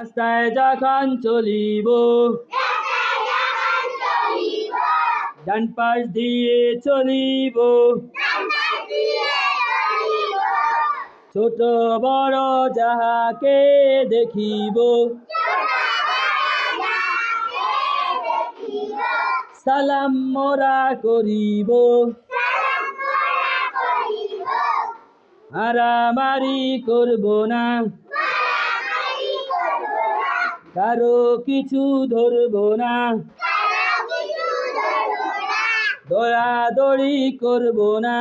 রাস্তায় যখন চলিব ডান পাশ দিয়ে চলিব, ছোট বড় যাহাকে দেখিব, সালাম মোরা করিব, মারামারি করব না, কারো কিছু ধরব না, দৌড়াদৌড়ি করব না,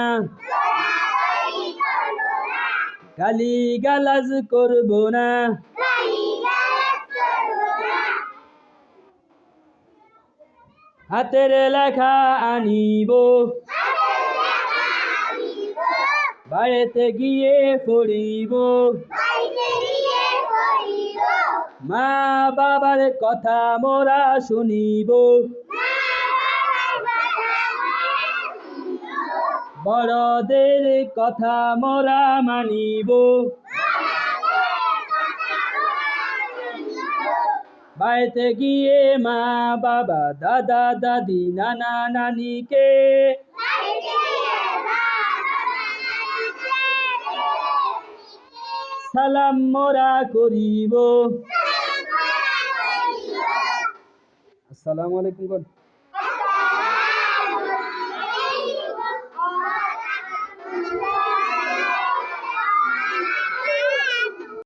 গালি গালাজ করব না, হাতের লেখা আনিব, বাড়িতে গিয়ে পড়িব, মা বাবার কথা মোরা শুনিব, বড়দের কথা মোরা মানিব, বাড়িতে গিয়ে মা বাবা দাদা দাদি নানা নানিকে সালাম মোরা করিব। আসসালামু আলাইকুম।